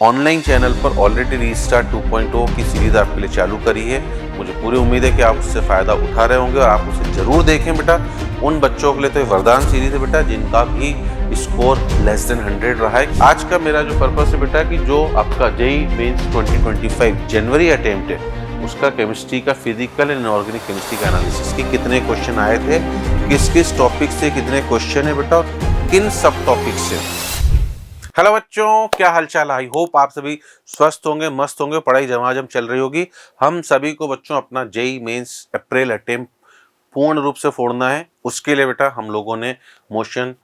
Online channel पर already restart 2.0 की series आपके लिए चालू करी है। मुझे पूरी उम्मीद है कि आप उससे फ़ायदा उठा रहे होंगे और आप उसे ज़रूर देखें बेटा। उन बच्चों के लिए तो ये वरदान सीरीज है बेटा जिनका भी स्कोर लेस देन 100 रहा है। आज का मेरा जो पर्पस है बेटा कि जो आपका जेईई मेंस 2025 जनवरी अटेम्प्ट है उसका केमिस्ट्री का फिजिकल एंड इनऑर्गेनिक केमिस्ट्री का एनालिसिस की कितने क्वेश्चन आए थे, किस किस टॉपिक से कितने क्वेश्चन है बेटा और किन सब टॉपिक से। हेलो बच्चों, क्या हालचाल। आई होप आप सभी स्वस्थ होंगे, मस्त होंगे, पढ़ाई झमाझम चल रही होगी। हम सभी को बच्चों अपना जेईई मेंस अप्रैल अटेम्प्ट पूर्ण रूप से फोड़ना है। उसके लिए बेटा हम लोगों ने मोशन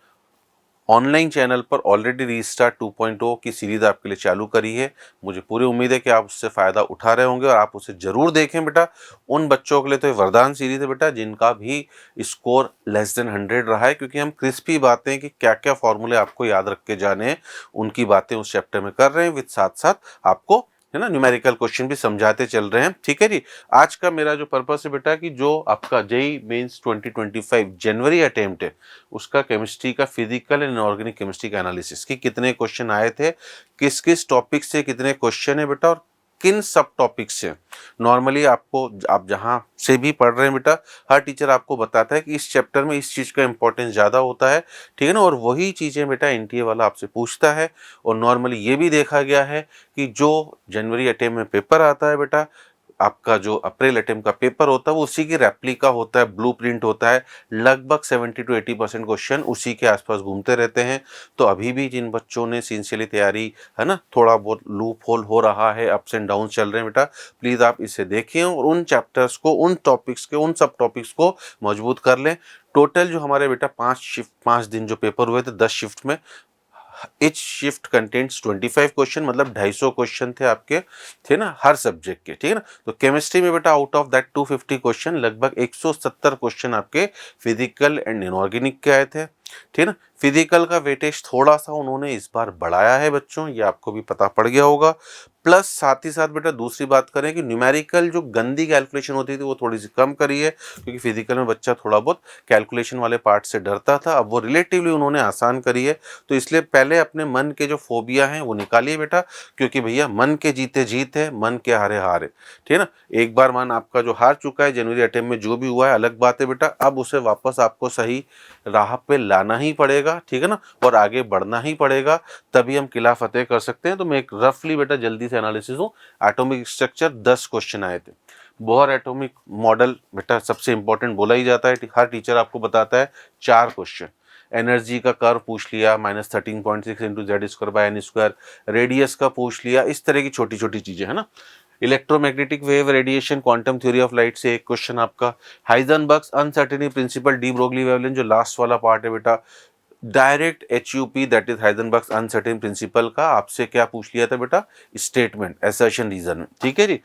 ऑनलाइन चैनल पर ऑलरेडी रीस्टार्ट 2.0 की सीरीज आपके लिए चालू करी है। मुझे पूरी उम्मीद है कि आप उससे फ़ायदा उठा रहे होंगे और आप उसे ज़रूर देखें बेटा। उन बच्चों के लिए तो ये वरदान सीरीज है बेटा जिनका भी स्कोर लेस देन 100 रहा है, क्योंकि हम क्रिस्पी बातें कि क्या क्या फॉर्मूले आपको याद रख के जाने हैं उनकी बातें उस चैप्टर में कर रहे हैं। विद साथ साथ आपको है ना न्यूमेरिकल क्वेश्चन भी समझाते चल रहे हैं। ठीक है जी। आज का मेरा जो पर्पस है बेटा कि जो आपका जेईई मेंस 2025 जनवरी अटेम्प्ट है उसका केमिस्ट्री का फिजिकल एंड इनऑर्गेनिक केमिस्ट्री का एनालिसिस की कितने क्वेश्चन आए थे, किस किस टॉपिक से कितने क्वेश्चन है बेटा और किन सब टॉपिक से। नॉर्मली आपको आप जहाँ से भी पढ़ रहे हैं बेटा हर टीचर आपको बताता है कि इस चैप्टर में इस चीज़ का इंपॉर्टेंस ज़्यादा होता है। ठीक है ना। और वही चीज़ें बेटा एनटीए वाला आपसे पूछता है। और नॉर्मली ये भी देखा गया है कि जो जनवरी अटेम्प्ट में पेपर आता है बेटा, आपका जो अप्रैल अटेम्प्ट का पेपर होता है वो उसी की रेप्लिका होता है, ब्लूप्रिंट होता है। लगभग 70 to 80% क्वेश्चन उसी के आसपास घूमते रहते हैं। तो अभी भी जिन बच्चों ने सिंसियरली तैयारी है ना, थोड़ा बहुत लूप होल हो रहा है, अप्स एंड डाउन चल रहे हैं बेटा, प्लीज़ आप इसे देखिए और उन चैप्टर्स को, उन टॉपिक्स के, उन सब टॉपिक्स को मजबूत कर लें। टोटल जो हमारे बेटा 5 दिन जो पेपर हुए थे 10 शिफ्ट में, each शिफ्ट कंटेंट्स 25 क्वेश्चन, मतलब 250 क्वेश्चन थे आपके, थे ना, हर सब्जेक्ट के। ठीक है ना। तो केमिस्ट्री में बेटा आउट ऑफ दैट 250 क्वेश्चन लगभग 170 क्वेश्चन आपके फिजिकल एंड इनऑर्गेनिक के आए थे। ठीक है ना। फिजिकल का वेटेज थोड़ा सा उन्होंने इस बार बढ़ाया है बच्चों, ये आपको भी पता पड़ गया होगा। प्लस साथ ही साथ बेटा दूसरी बात करें कि न्यूमेरिकल जो गंदी कैलकुलेशन होती थी वो थोड़ी सी कम करी है, क्योंकि फिजिकल में बच्चा थोड़ा बहुत कैलकुलेशन वाले पार्ट से डरता था, अब वो रिलेटिवली उन्होंने आसान करी है। तो इसलिए पहले अपने मन के जो फोबिया हैं वो निकालिए बेटा, क्योंकि भैया मन के जीते जीत है, मन के हारे हार है। ठीक है ना। एक बार मन आपका जो हार चुका है जनवरी अटेम्प्ट में, जो भी हुआ है अलग बात है बेटा, अब उसे वापस आपको सही राह पे लाना ही पड़ेगा। ठीक है ना। और आगे बढ़ना ही पड़ेगा, तभी हम किला फतेह कर सकते हैं। तो मैं एक रफली बेटा जल्दी से एनालिसिस हूँ। एटॉमिक स्ट्रक्चर 10 क्वेश्चन आए थे। बोहर एटॉमिक मॉडल बेटा सबसे इंपॉर्टेंट बोला ही जाता है, हर टीचर आपको बताता है। 4 क्वेश्चन। एनर्जी का कर्व पूछ लिया, -13.6 into Z square by N square. Radius का पूछ लिया, इस तरह की छोटी छोटी चीजें है ना। Electromagnetic wave radiation quantum theory of light से एक क्वेश्चन आपका। Heisenberg's uncertainty principle, de Broglie wavelength जो लास्ट वाला पार्ट है बेटा। Direct HUP that is Heisenberg's uncertain principle का आपसे क्या पूछ लिया था बेटा, स्टेटमेंट, असर्शन, रीजन में। ठीक है जी।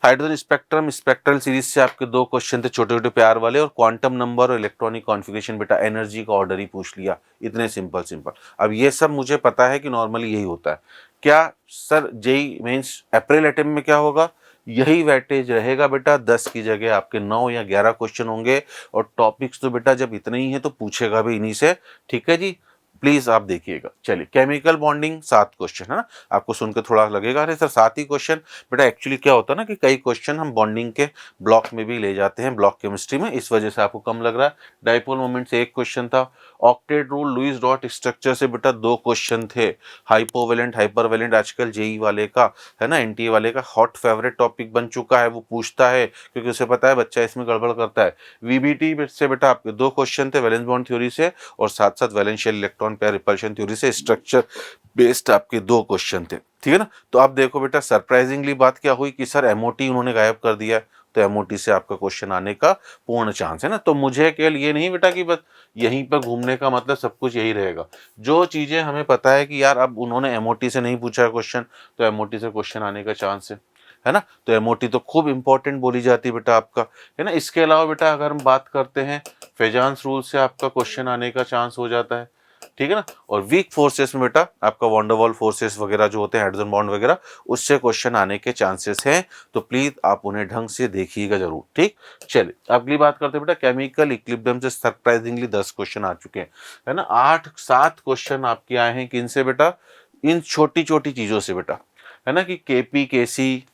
हाइड्रोजन स्पेक्ट्रम, स्पेक्ट्रल सीरीज से आपके 2 क्वेश्चन थे छोटे छोटे प्यार वाले। और क्वांटम नंबर और इलेक्ट्रॉनिक कॉन्फ़िगरेशन बेटा, एनर्जी का ऑर्डर ही पूछ लिया। इतने सिंपल सिंपल। अब ये सब मुझे पता है कि नॉर्मली यही होता है। क्या sir JEE Mains April attempt में क्या होगा, यही वेटेज रहेगा बेटा। 10 की जगह आपके 9 या 11 क्वेश्चन होंगे। और टॉपिक्स तो बेटा जब इतने ही है तो पूछेगा भी इन्हीं से। ठीक है जी। प्लीज आप देखिएगा। चलिए, केमिकल बॉन्डिंग 7 क्वेश्चन है ना। आपको सुनकर थोड़ा लगेगा अरे सर 7 ही क्वेश्चन। बेटा एक्चुअली क्या होता है ना कि कई क्वेश्चन हम बॉन्डिंग के ब्लॉक में भी ले जाते हैं, ब्लॉक केमिस्ट्री में, इस वजह से आपको कम लग रहा है। डाइपोल मोमेंट से 1 क्वेश्चन था। Octet rule, Lewis dot structure से बेटा 2 क्वेश्चन थे। हाइपोवेलेंट, हाइपरवेलेंट आजकल जेई वाले का है ना, एनटीए वाले का हॉट फेवरेट टॉपिक बन चुका है। वो पूछता है क्योंकि उसे पता है बच्चा इसमें गड़बड़ करता है। वीबीटी से बेटा आपके 2 क्वेश्चन थे, वैलेंस बॉन्ड थ्योरी से, और साथ साथ वैलेंशियल इलेक्ट्रॉन पेयर रिपल्शन थ्योरी से स्ट्रक्चर बेस्ड आपके 2 क्वेश्चन थे। ठीक है ना। तो आप देखो बेटा सरप्राइजिंगली बात क्या हुई कि सर एमओटी उन्होंने गायब कर दिया है। तो एमओटी से आपका क्वेश्चन आने का पूर्ण चांस है ना। तो मुझे केवल ये नहीं बेटा कि बस यहीं पर घूमने का मतलब सब कुछ यही रहेगा। जो चीजें हमें पता है कि यार अब उन्होंने एमओटी से नहीं पूछा क्वेश्चन, तो एमओटी से क्वेश्चन आने का चांस है ना। तो एमओटी तो खूब इंपॉर्टेंट बोली जाती है बेटा आपका, है ना। इसके अलावा बेटा अगर हम बात करते हैं फेजांस रूल से आपका क्वेश्चन आने का चांस हो जाता है। ठीक है ना। और वीक फोर्सेस में बेटा आपका वॉन्डरवॉल फोर्सेस वगैरह जो होते हैं, हाइड्रोजन बॉन्ड वगैरह, उससे क्वेश्चन आने के चांसेस हैं। तो प्लीज आप उन्हें ढंग से देखिएगा जरूर। ठीक। चलिए अगली बात करते हैं बेटा, केमिकल इक्विलिब्रियम से सरप्राइजिंगली 10 क्वेश्चन आ चुके हैं, है ना। 7 क्वेश्चन आपके आए हैं किन से बेटा, इन छोटी छोटी चीज़ों से बेटा, है ना, कि केपी केसी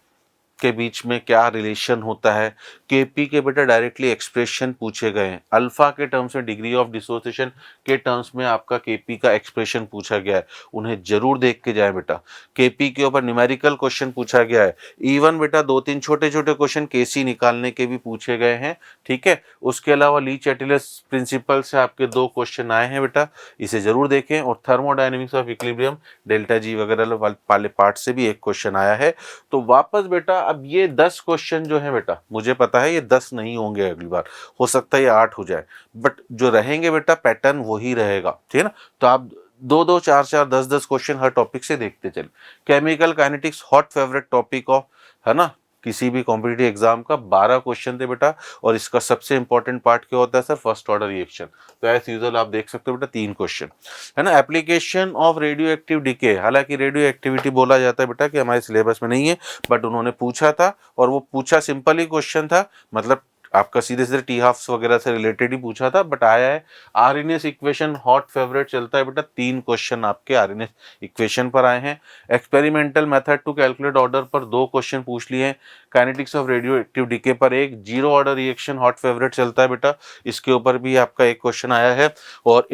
के बीच में क्या रिलेशन होता है। केपी के बेटा डायरेक्टली एक्सप्रेशन पूछे गए हैं, अल्फा के टर्म्स में, डिग्री ऑफ डिसोसिएशन के टर्म्स में आपका केपी का एक्सप्रेशन पूछा गया है, उन्हें जरूर देख के जाए बेटा। केपी के ऊपर न्यूमेरिकल क्वेश्चन पूछा गया है, इवन बेटा 2-3 छोटे छोटे क्वेश्चन केसी निकालने के भी पूछे गए हैं, ठीक है। उसके अलावा ली चैटिलस प्रिंसिपल से आपके 2 क्वेश्चन आए हैं बेटा, इसे जरूर देखें। और thermodynamics of equilibrium, delta G वगैरह वाले पार्ट से भी एक क्वेश्चन आया है। तो वापस बेटा अब ये 10 क्वेश्चन जो है बेटा, मुझे पता है ये 10 नहीं होंगे, अगली बार हो सकता है ये 8 हो जाए, बट जो रहेंगे बेटा पैटर्न वही रहेगा, ठीक है ना। तो आप 2-2, 4-4, 10-10 क्वेश्चन हर टॉपिक से देखते चले। Chemical kinetics hot favourite topic of, है ना, किसी भी कॉम्पिटिटिव एग्जाम का 12 क्वेश्चन थे बेटा। और इसका सबसे इंपॉर्टेंट पार्ट क्या होता है सर, फर्स्ट ऑर्डर रिएक्शन। तो एज यूजुअल आप देख सकते हो बेटा 3 क्वेश्चन, है ना। Application of radioactive decay, हालांकि रेडियो एक्टिविटी बोला जाता है बेटा कि हमारे सिलेबस में नहीं है, बट उन्होंने पूछा था, और वो पूछा सिंपल ही क्वेश्चन था, मतलब आपका सीधे सीधे टी हाफ्स वगैरह से रिलेटेड ही पूछा था, बट आया है आरएनएस इक्वेशन हॉट फेवरेट चलता है बेटा। 3 क्वेश्चन आपके आरएनएस इक्वेशन पर आए हैं। Experimental method to calculate order पर 2 क्वेश्चन पूछ लिए हैं। Kinetics of radioactive decay पर एक, zero order reaction hot favourite चलता है बेटा, इसके ऊपर भी आपका एक क्वेश्चन आया है। और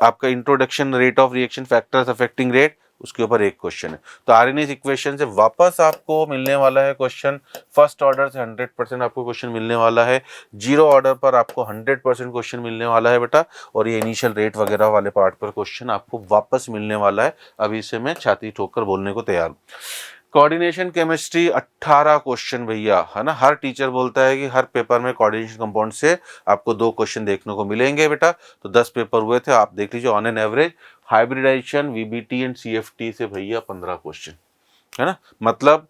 आपका introduction rate of reaction factors affecting rate, उसके ऊपर एक क्वेश्चन है। तो आरएनएस इक्वेशन से वापस आपको मिलने वाला है क्वेश्चन, फर्स्ट ऑर्डर से 100% आपको क्वेश्चन मिलने वाला है, जीरो ऑर्डर पर आपको 100% क्वेश्चन मिलने वाला है बेटा। और ये इनिशियल रेट वगैरह वाले पार्ट पर क्वेश्चन आपको वापस मिलने वाला है। अभी से मैं छाती ठोककर बोलने को तैयार हूँ। कोऑर्डिनेशन केमिस्ट्री 18 क्वेश्चन भैया, है ना। हर टीचर बोलता है कि हर पेपर में कोऑर्डिनेशन कंपाउंड से आपको 2 क्वेश्चन देखने को मिलेंगे बेटा। तो 10 पेपर हुए थे, आप देख लीजिए on an average. Hybridisation, VBT and CFT से भैया 15 क्वेश्चन, है ना। मतलब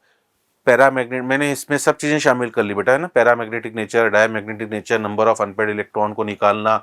पैरामैग्नेट, मैंने इसमें सब चीजें शामिल कर ली बेटा, है ना। Paramagnetic nature, diamagnetic nature, number of unpaired electron को निकालना,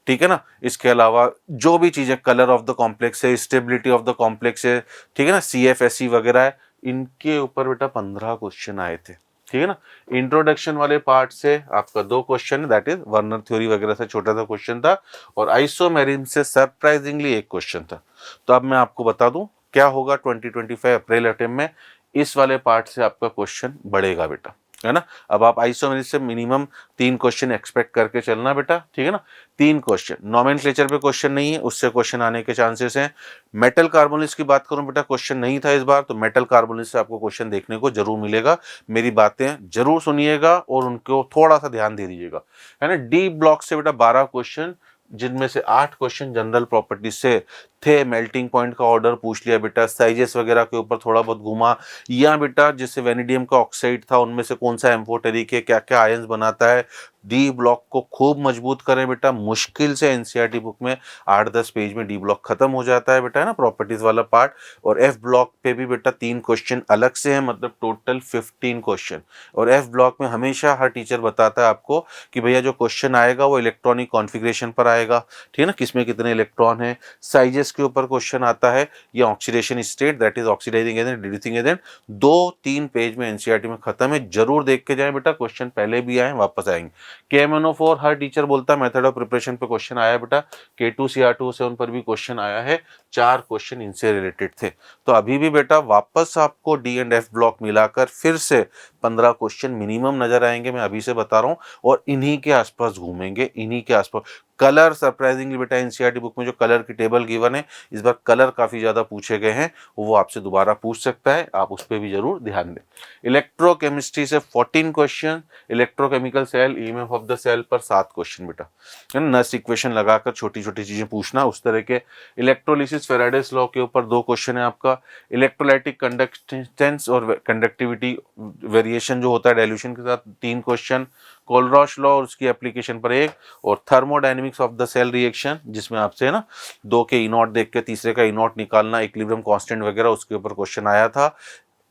ठीक है ना। इसके अलावा जो भी चीजें, कलर ऑफ द कॉम्प्लेक्स है, स्टेबिलिटी ऑफ द कॉम्प्लेक्स है, ठीक है ना, सीएफएससी वगैरह है, इनके ऊपर बेटा 15 क्वेश्चन आए थे, ठीक है ना। इंट्रोडक्शन वाले पार्ट से आपका 2 क्वेश्चन है, दैट इज वर्नर थ्योरी वगैरह से छोटा सा क्वेश्चन था। और आइसोमेरिज्म से सरप्राइजिंगली एक क्वेश्चन था। तो अब मैं आपको बता दूं क्या होगा 2025 अप्रैल अटेम्प्ट में, इस वाले पार्ट से आपका क्वेश्चन बढ़ेगा बेटा, है ना। अब आप आइसोमेरिज्म से मिनिमम 3 क्वेश्चन एक्सपेक्ट करके चलना बेटा, ठीक है ना। 3 क्वेश्चन, नोमेनक्लेचर पे क्वेश्चन नहीं है, उससे क्वेश्चन आने के चांसेस हैं। मेटल कार्बोनिल्स की बात करूं बेटा, क्वेश्चन नहीं था इस बार, तो मेटल कार्बोनिल्स से आपको क्वेश्चन देखने को जरूर मिलेगा। मेरी बातें जरूर सुनिएगा और उनको थोड़ा सा ध्यान दे दीजिएगा, है ना। डी ब्लॉक से बेटा 12 क्वेश्चन, जिनमें से 8 क्वेश्चन जनरल प्रॉपर्टीज से थे। मेल्टिंग पॉइंट का ऑर्डर पूछ लिया बेटा, साइजेस वगैरह के ऊपर थोड़ा बहुत घुमा, या बेटा जैसे वेनिडियम का ऑक्साइड था उनमें से कौन सा एम्फोटेरिक है, क्या क्या आयंस बनाता है। डी ब्लॉक को खूब मजबूत करें बेटा, मुश्किल से एनसीईआरटी बुक में 8-10 पेज में डी ब्लॉक खत्म हो जाता है बेटा, है ना, प्रॉपर्टीज वाला पार्ट। और एफ ब्लॉक पे भी बेटा 3 क्वेश्चन अलग से हैं, मतलब टोटल 15 क्वेश्चन। और एफ ब्लॉक में हमेशा हर टीचर बताता है आपको कि भैया जो क्वेश्चन आएगा वो इलेक्ट्रॉनिक कॉन्फ़िगरेशन पर आएगा, ठीक है ना, किसमें कितने इलेक्ट्रॉन है। साइजेस के ऊपर क्वेश्चन आता है, या oxidation state, that is oxidising agent, reducing agent. 2-3 page में एनसीईआरटी में खत्म है, जरूर देख के जाएं बेटा। क्वेश्चन पहले भी आए, वापस आएंगे। KMnO4 हर टीचर बोलता है, मेथड ऑफ प्रिपरेशन पे क्वेश्चन आया बेटा। K2Cr2 पर भी क्वेश्चन आया है, 4 क्वेश्चन इनसे रिलेटेड थे। तो अभी भी बेटा वापस आपको डी एंड एफ ब्लॉक मिलाकर फिर से 15 क्वेश्चन मिनिमम नजर आएंगे, मैं अभी से बता रहा हूँ। और इन्हीं के आसपास घूमेंगे, इन्हीं के आसपास। कलर सरप्राइजिंगली बेटा एनसीईआरटी बुक में जो कलर की टेबल गिवन है, इस बार कलर काफी ज्यादा पूछे गए हैं, वो आपसे दोबारा पूछ सकता है, आप उस पर भी जरूर ध्यान दें। इलेक्ट्रोकेमिस्ट्री से 14 question, electrochemical cell, EMF of the cell पर 7 क्वेश्चन बेटा, है ना। नस इक्वेशन लगाकर छोटी छोटी चीजें पूछना उस तरह के। इलेक्ट्रोलिसिस फेराडेस लॉ के ऊपर 2 क्वेश्चन है आपका। इलेक्ट्रोलाइटिक कंडक्टेंस और कंडक्टिविटी वेरिएशन जो होता है डाइल्यूशन के साथ, 3 क्वेश्चन। कोलरॉश लॉ और उसकी एप्लीकेशन पर 1। और thermodynamics of the cell reaction, जिसमें आपसे है ना 2 के ई नॉट देख के तीसरे का ई नॉट निकालना, इक्विलिब्रियम कांस्टेंट वगैरह, उसके ऊपर क्वेश्चन आया था।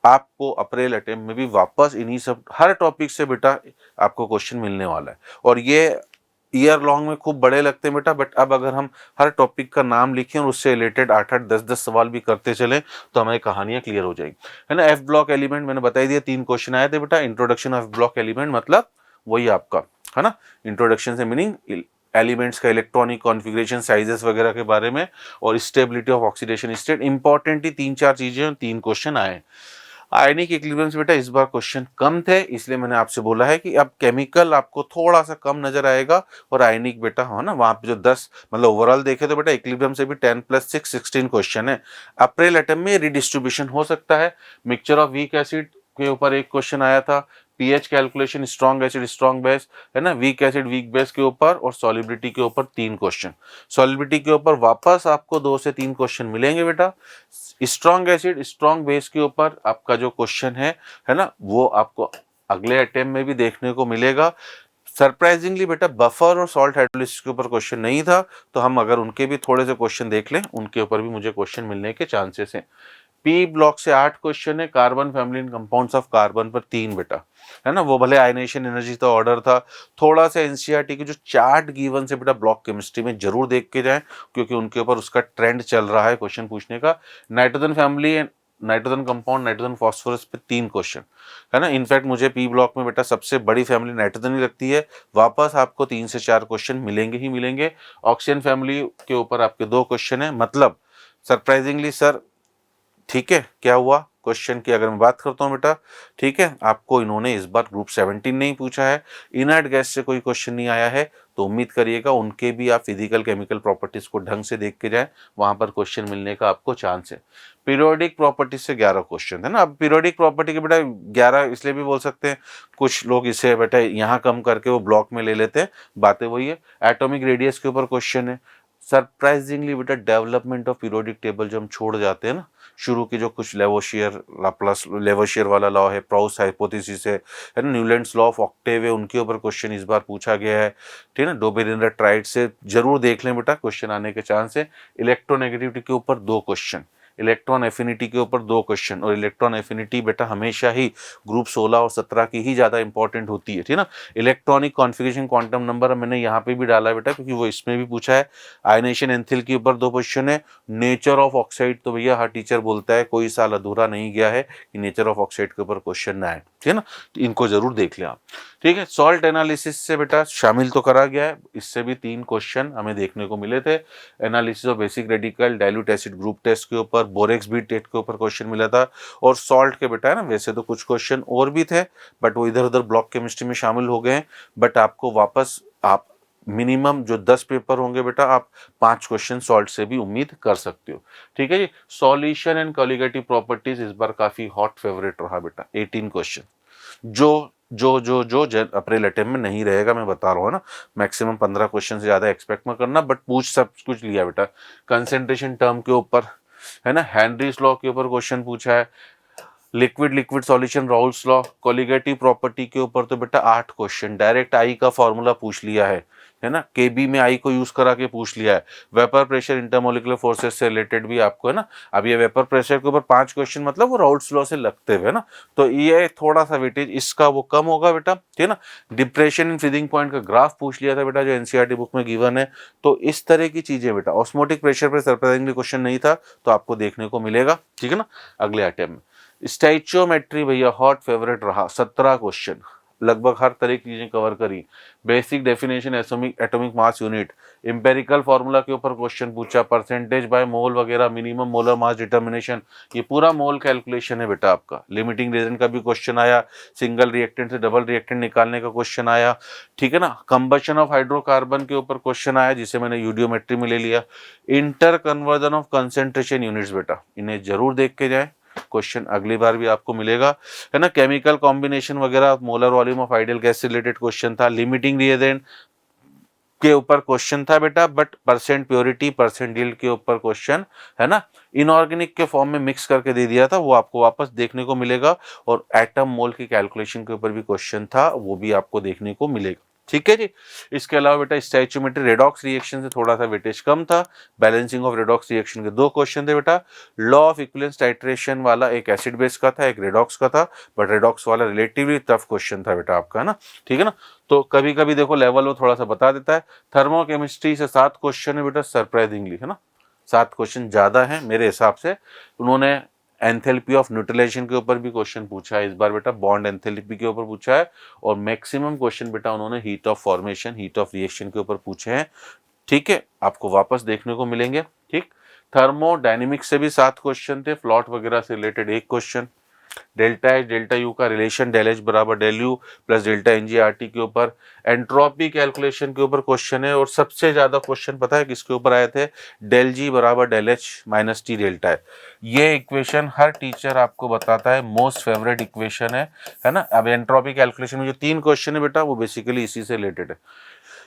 आपको अप्रैल अटेम्प्ट में भी वापस इन्हीं सब हर टॉपिक से बेटा आपको क्वेश्चन मिलने वाला है। और ये ईयर लॉन्ग में खूब बड़े लगते हैं बेटा, बट अब अगर हम हर टॉपिक का नाम लिखें और उससे रिलेटेड 8-8, 10-10 सवाल भी करते चले तो हमारी कहानियां क्लियर हो जाएगी, है ना। एफ ब्लॉक एलिमेंट मैंने बता दिया, 3 क्वेश्चन आए थे बेटा। इंट्रोडक्शन ऑफ ब्लॉक एलिमेंट मतलब वही आपका, है ना, इंट्रोडक्शन से मीनिंग एलिमेंट्स का इलेक्ट्रॉनिक कॉन्फ़िगरेशन, साइजेस वगैरह के बारे में, और stability of oxidation state. Important ही 3-4 चीजें और 3 क्वेश्चन आए। आयनिक इक्विलिब्रियम से बेटा इस बार क्वेश्चन कम थे, इसलिए मैंने आपसे बोला है कि अब केमिकल आपको थोड़ा सा कम नजर आएगा, और आयनिक बेटा हो ना वहां पे जो 10 मतलब ओवरऑल देखे तो बेटा इक्विलिब्रियम से भी 10 + 6 16 क्वेश्चन है। अप्रैल अटेम्प्ट में रिडिस्ट्रीब्यूशन हो सकता है। मिक्सचर ऑफ वीक एसिड के ऊपर एक क्वेश्चन आया था, pH calculation, strong acid strong base, है ना, वीक एसिड वीक बेस के ऊपर, और सॉलिबिलिटी के ऊपर 3 क्वेश्चन। सॉलिबिलिटी के ऊपर वापस आपको 2 से 3 क्वेश्चन मिलेंगे बेटा। स्ट्रॉन्ग एसिड स्ट्रॉन्ग बेस के ऊपर आपका जो क्वेश्चन है ना, वो आपको अगले अटेम्प्ट में भी देखने को मिलेगा। सरप्राइजिंगली बेटा बफर और सॉल्ट हाइड्रोलिसिस के ऊपर क्वेश्चन नहीं था, तो हम अगर उनके भी थोड़े से क्वेश्चन देख लें, उनके ऊपर भी मुझे क्वेश्चन मिलने के चांसेस हैं। पी ब्लॉक से 8 क्वेश्चन है, carbon family and compounds of carbon पर 3 बेटा, है ना, वो भले आयनेशन एनर्जी तो ऑर्डर था। थोड़ा सा एनसीईआरटी के जो चार्ट गिवन से बेटा ब्लॉक केमिस्ट्री में जरूर देख के जाएं, क्योंकि उनके ऊपर उसका ट्रेंड चल रहा है क्वेश्चन पूछने का। Nitrogen family and nitrogen compound, nitrogen phosphorus पे 3 क्वेश्चन, है ना। इनफैक्ट मुझे पी ब्लॉक में बेटा सबसे बड़ी फैमिली नाइट्रोजन ही लगती है। वापस आपको 3 से 4 क्वेश्चन मिलेंगे ही मिलेंगे। ऑक्सीजन फैमिली के ऊपर आपके 2 क्वेश्चन है, मतलब सरप्राइजिंगली सर, ठीक है, क्या हुआ क्वेश्चन की अगर मैं बात करता हूँ बेटा, ठीक है, आपको इन्होंने इस बार ग्रुप 17 नहीं पूछा है, इनर्ट गैस से कोई क्वेश्चन नहीं आया है, तो उम्मीद करिएगा उनके भी आप फिजिकल केमिकल प्रॉपर्टीज को ढंग से देख के जाएं, वहां पर क्वेश्चन मिलने का आपको चांस है। पीरियोडिक प्रॉपर्टीज से 11 क्वेश्चन है ना। अब पीरियोडिक प्रॉपर्टी के बेटा 11 इसलिए भी बोल सकते हैं, कुछ लोग इसे बेटा यहाँ कम करके वो ब्लॉक में ले लेते हैं, बातें वही है। एटॉमिक रेडियस के ऊपर क्वेश्चन है। सरप्राइजिंगली बेटा डेवलपमेंट ऑफ पीरियोडिक टेबल जो हम छोड़ जाते हैं ना, शुरू की जो कुछ लेवोशियर लाप्लास लेवोशियर वाला लॉ है, प्राउस हाइपोथेसिस है ना, न्यूलैंड्स लॉ ऑफ ऑक्टेव है, उनके ऊपर क्वेश्चन इस बार पूछा गया है, ठीक है ना। डोबेरिन ट्राइड से जरूर देख लें बेटा, क्वेश्चन आने के चांस है। इलेक्ट्रोनेगेटिविटी के ऊपर 2 क्वेश्चन, इलेक्ट्रॉन एफिनिटी के ऊपर 2 क्वेश्चन, और इलेक्ट्रॉन एफिनिटी बेटा हमेशा ही ग्रुप 16 और 17 की ही ज़्यादा इंपॉर्टेंट होती है, ठीक है ना। इलेक्ट्रॉनिक कॉन्फ़िगरेशन क्वांटम नंबर मैंने यहाँ पे भी डाला है बेटा, क्योंकि वो इसमें भी पूछा है। आयनेशन एंथिल के ऊपर 2 क्वेश्चन है। नेचर ऑफ ऑक्साइड, तो भैया हर टीचर बोलता है कोई साल अधूरा नहीं गया है कि नेचर ऑफ ऑक्साइड के ऊपर क्वेश्चन ना आए, ठीक है ना, तो इनको जरूर देख लें आप, ठीक है। सॉल्ट एनालिसिस से बेटा शामिल तो करा गया है, इससे भी 3 क्वेश्चन हमें देखने को मिले थे। Analysis of basic radical, dilute acid group test के ऊपर, बोरेक्स बीट टेस्ट के ऊपर क्वेश्चन मिला था। और सॉल्ट के बेटा है ना, वैसे तो कुछ क्वेश्चन और भी थे, बट वो इधर उधर ब्लॉक केमिस्ट्री में शामिल हो गए हैं। बट आपको वापस आप मिनिमम जो 10 पेपर होंगे बेटा, आप 5 क्वेश्चन सॉल्ट से भी उम्मीद कर सकते हो, ठीक है जी। सॉल्यूशन एंड कॉलिगेटिव प्रॉपर्टीज इस बार काफी हॉट फेवरेट रहा बेटा, 18 क्वेश्चन, जो अप्रैल अटेम्प्ट में नहीं रहेगा, मैं बता रहा हूँ ना। मैक्सिमम 15 क्वेश्चन से ज्यादा एक्सपेक्ट मत करना, बट पूछ सब कुछ लिया बेटा। कंसेंट्रेशन टर्म के ऊपर, है ना, हेनरीज लॉ के ऊपर क्वेश्चन पूछा है। Liquid liquid solution Raoult's law, colligative property के ऊपर तो बेटा 8 क्वेश्चन, डायरेक्ट आई का फॉर्मूला पूछ लिया है ना, केबी में आई को यूज करा के पूछ लिया है। वेपर प्रेशर इंटरमोलिकुलर फोर्सेस से रिलेटेड भी आपको, है ना। अब ये वेपर प्रेशर के ऊपर 5 क्वेश्चन, मतलब वो राउल्स लॉ से लगते हुए, है ना, तो ये थोड़ा सा वेटेज इसका वो कम होगा बेटा, ठीक है ना। डिप्रेशन इन फ्रीजिंग पॉइंट का ग्राफ पूछ लिया था बेटा, जो एनसीईआरटी बुक में गिवन है। तो इस तरह की चीजें बेटा, ऑस्मोटिक प्रेशर पर सरप्राइजिंगली क्वेश्चन नहीं था, तो आपको देखने को मिलेगा, ठीक है ना, अगले अटेम्प्ट में। स्टैचियोमेट्री भैया हॉट फेवरेट रहा, 17 क्वेश्चन, लगभग हर तरह की चीजें कवर करी। Basic definition atomic mass unit, empirical formula के ऊपर क्वेश्चन पूछा, परसेंटेज बाय मोल वगैरह, मिनिमम मोलर मास डिटर्मिनेशन, ये पूरा मोल कैलकुलेशन है बेटा आपका। लिमिटिंग रिएजेंट का भी क्वेश्चन आया, सिंगल रिएक्टेंट से डबल रिएक्टेंट निकालने का क्वेश्चन आया, ठीक है ना। कंबशन ऑफ हाइड्रोकार्बन के ऊपर क्वेश्चन आया, जिसे मैंने यूडियोमेट्री में ले लिया। Inter conversion of concentration units बेटा, इन्हें जरूर देख के जाए, क्वेश्चन अगली बार भी आपको मिलेगा, है ना। केमिकल कॉम्बिनेशन वगैरह, molar volume of ideal gas से रिलेटेड क्वेश्चन था। लिमिटिंग रिएजेंट के ऊपर क्वेश्चन था बेटा, but percent purity percent yield के ऊपर क्वेश्चन, है ना, इनऑर्गेनिक के फॉर्म में मिक्स करके दे दिया था, वो आपको वापस देखने को मिलेगा। और एटम मोल की कैलकुलेशन के ऊपर भी क्वेश्चन था, वो भी आपको देखने को मिलेगा, ठीक है जी। इसके अलावा बेटा स्टैचियोमेट्री रेडॉक्स रिएक्शन से थोड़ा सा वेटेज कम था। बैलेंसिंग ऑफ रेडॉक्स रिएक्शन के 2 क्वेश्चन थे बेटा। लॉ ऑफ इक्विवेलेंस टाइट्रेशन वाला एक एसिड बेस का था, एक रेडॉक्स का था, बट रेडॉक्स वाला रिलेटिवली टफ क्वेश्चन था बेटा आपका, है ना, ठीक है ना। तो कभी कभी देखो लेवल वो थोड़ा सा बता देता है। थर्मोकेमिस्ट्री से 7 क्वेश्चन है बेटा, सरप्राइजिंगली, है ना, 7 क्वेश्चन ज्यादा है मेरे हिसाब से। उन्होंने एंथैल्पी ऑफ न्यूट्रलाइजेशन के ऊपर भी क्वेश्चन पूछा है इस बार बेटा, बॉन्ड एंथैल्पी के ऊपर पूछा है, और मैक्सिमम क्वेश्चन बेटा उन्होंने heat of formation, heat of reaction के ऊपर पूछे हैं। ठीक है, आपको वापस देखने को मिलेंगे। ठीक, थर्मोडायनेमिक्स से भी 7 क्वेश्चन थे, फ्लॉट वगैरह से related 1 question, delta H delta U का रिलेशन डेल एच बराबर del U plus delta NGRT के ऊपर, एंट्रोपी कैलकुलेशन के ऊपर क्वेश्चन है, और सबसे ज्यादा क्वेश्चन पता है किसके ऊपर आए थे, डेल जी बराबर del H minus T delta है। ये इक्वेशन हर टीचर आपको बताता है मोस्ट फेवरेट इक्वेशन है ना। अब एंट्रोपी कैलकुलेशन में जो 3 क्वेश्चन है बेटा वो बेसिकली इसी से रिलेटेड है।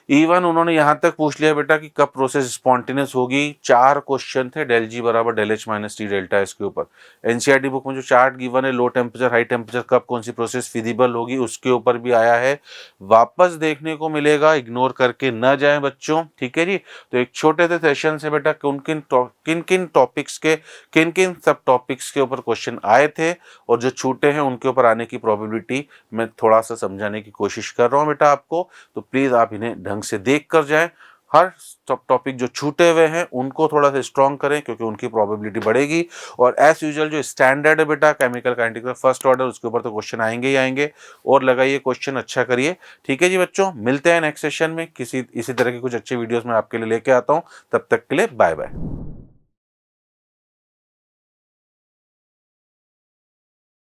इवन उन्होंने यहाँ तक पूछ लिया बेटा कि कब प्रोसेस स्पॉन्टेनियस होगी, 4 क्वेश्चन थे डेल जी बराबर del H minus T delta इसके ऊपर। एनसीईआरटी बुक में जो चार्ट गिवन है, लो टेम्परेचर हाई टेम्परेचर कब कौन सी प्रोसेस फिजिबल होगी, उसके ऊपर भी आया है। वापस देखने को मिलेगा, इग्नोर करके न जाएं बच्चों। ठीक है जी, तो एक छोटे से सेशन से बेटा किन किन टॉपिक्स के, किन किन सब टॉपिक्स के ऊपर क्वेश्चन आए थे और जो छूटे हैं उनके ऊपर आने की प्रोबेबिलिटी मैं थोड़ा सा समझाने की कोशिश कर रहा हूँ बेटा आपको। तो प्लीज़ आप इन्हें ढंग से देख कर जाएं। हर टॉपिक जो छूटे हुए हैं उनको थोड़ा सा स्ट्रॉन्ग करें क्योंकि उनकी प्रोबेबिलिटी बढ़ेगी। और एज यूजुअल जो स्टैंडर्ड है बेटा केमिकल काइनेटिक्स का फर्स्ट ऑर्डर, उसके ऊपर तो क्वेश्चन आएंगे ही आएंगे, और लगाइए क्वेश्चन, अच्छा करिए। ठीक है जी बच्चों, मिलते हैं नेक्स्ट सेशन में किसी इसी तरह के कुछ अच्छे वीडियोस में आपके लिए लेके आता हूँ। तब तक के लिए बाय बाय।